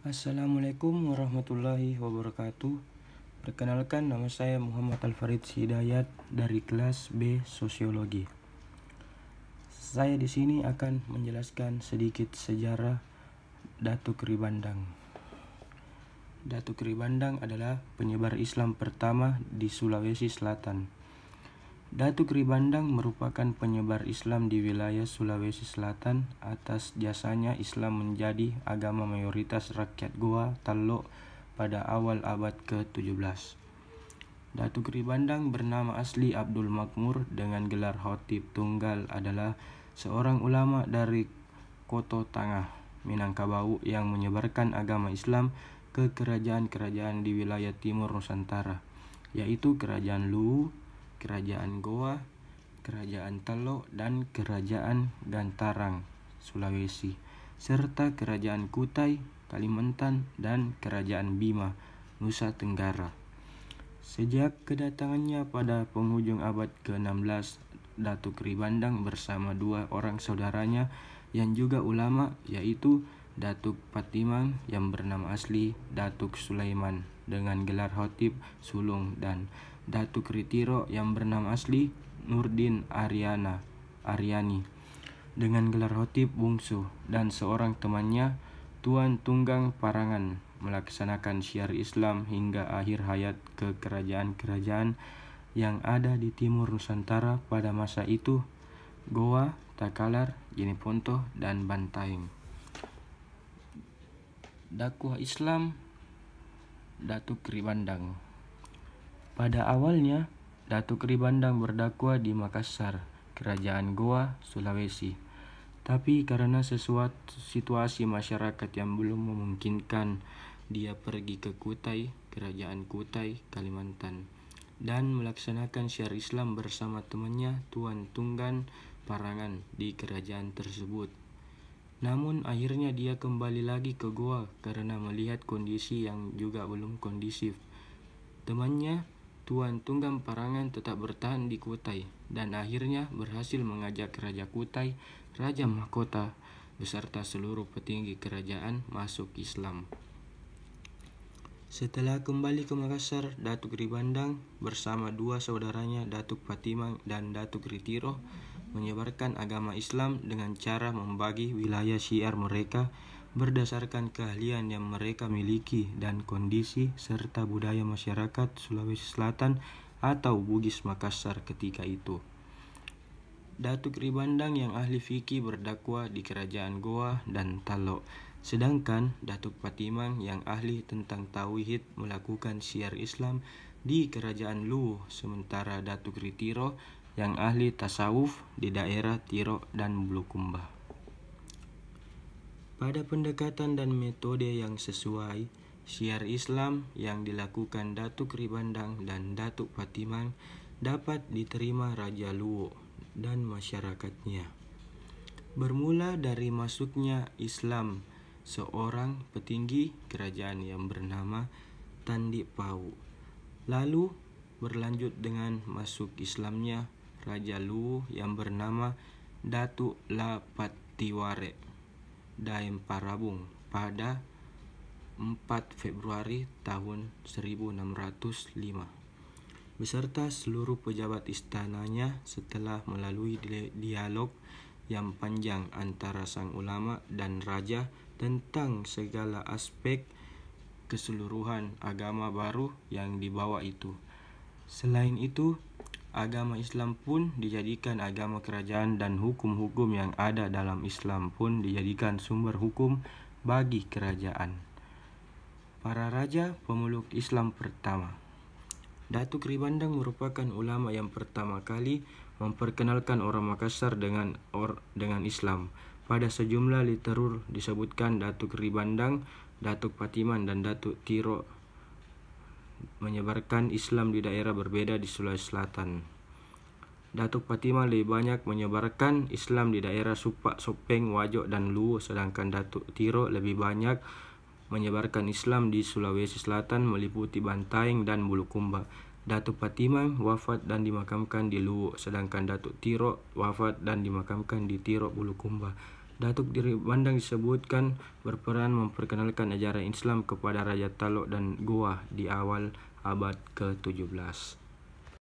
Assalamualaikum warahmatullahi wabarakatuh. Perkenalkan, nama saya Muhammad Al-Farid Hidayat dari kelas B Sosiologi. Saya di sini akan menjelaskan sedikit sejarah Datuk Ribandang. Datuk Ribandang adalah penyebar Islam pertama di Sulawesi Selatan. Datuk Ribandang merupakan penyebar Islam di wilayah Sulawesi Selatan. Atas jasanya Islam menjadi agama mayoritas rakyat Goa Talok pada awal abad ke-17. Datuk Ribandang bernama asli Abdul Makmur dengan gelar Khatib Tunggal adalah seorang ulama dari Koto Tangah, Minangkabau yang menyebarkan agama Islam ke kerajaan-kerajaan di wilayah timur Nusantara, yaitu Kerajaan Luwu, Kerajaan Goa, Kerajaan Talok, dan Kerajaan Gantarang, Sulawesi, serta Kerajaan Kutai, Kalimantan, dan Kerajaan Bima, Nusa Tenggara. Sejak kedatangannya pada penghujung abad ke-16, Datuk Ribandang bersama dua orang saudaranya yang juga ulama, yaitu Datuk Patimang yang bernama asli Datuk Sulaiman dengan gelar Khatib Sulung, dan Datuk Ritiro yang bernama asli Nurdin Aryani dengan gelar Khatib Bungsu, dan seorang temannya Tuan Tunggang Parangan melaksanakan syiar Islam hingga akhir hayat ke kerajaan-kerajaan yang ada di timur Nusantara pada masa itu, Goa, Takalar, Jeneponto, dan Bantaeng. Dakwah Islam Datuk Ribandang. Pada awalnya, Datuk Ribandang berdakwah di Makassar, Kerajaan Goa, Sulawesi. Tapi karena situasi masyarakat yang belum memungkinkan, dia pergi ke Kutai, Kerajaan Kutai, Kalimantan, dan melaksanakan syiar Islam bersama temannya Tuan Tunggan Parangan di kerajaan tersebut. Namun akhirnya dia kembali lagi ke Goa karena melihat kondisi yang juga belum kondisif. Temannya Tuan Tunggang Parangan tetap bertahan di Kutai dan akhirnya berhasil mengajak Raja Kutai, Raja Mahkota, beserta seluruh petinggi kerajaan masuk Islam. Setelah kembali ke Makassar, Datuk Ribandang bersama dua saudaranya Datuk Patimang dan Datuk Ritiro menyebarkan agama Islam dengan cara membagi wilayah syiar mereka berdasarkan keahlian yang mereka miliki dan kondisi serta budaya masyarakat Sulawesi Selatan atau Bugis Makassar ketika itu. Datuk Ribandang yang ahli fikih berdakwah di Kerajaan Goa dan Talok, sedangkan Datuk Patimang yang ahli tentang tauhid melakukan syiar Islam di Kerajaan Luwu, sementara Datuk Ritiro yang ahli tasawuf di daerah Tiro dan Bulukumba. Pada pendekatan dan metode yang sesuai, syiar Islam yang dilakukan Datuk Ribandang dan Datuk Patimang dapat diterima Raja Luwu dan masyarakatnya. Bermula dari masuknya Islam seorang petinggi kerajaan yang bernama Tandi Pau, lalu berlanjut dengan masuk Islamnya Raja Luwu yang bernama Datuk La Patiware Daeng Parabung pada 4 Februari tahun 1605 beserta seluruh pejabat istananya setelah melalui dialog yang panjang antara sang ulama dan raja tentang segala aspek keseluruhan agama baru yang dibawa itu. Selain itu, agama Islam pun dijadikan agama kerajaan dan hukum-hukum yang ada dalam Islam pun dijadikan sumber hukum bagi kerajaan. Para raja pemeluk Islam pertama. Datuk Ribandang merupakan ulama yang pertama kali memperkenalkan orang Makassar dengan Islam. Pada sejumlah literatur disebutkan Datuk Ribandang, Datuk Patimang, dan Datuk Tiro menyebarkan Islam di daerah berbeda di Sulawesi Selatan. Datuk Patimang lebih banyak menyebarkan Islam di daerah Supak, Sopeng, Wajok, dan Luwu, sedangkan Datuk Tiro lebih banyak menyebarkan Islam di Sulawesi Selatan meliputi Bantaeng dan Bulukumba. Datuk Patimang wafat dan dimakamkan di Luwu, sedangkan Datuk Tiro wafat dan dimakamkan di Tiro, Bulukumba. Datuk Diri Bandang disebutkan berperan memperkenalkan ajaran Islam kepada Raja Talok dan Goa di awal abad ke-17.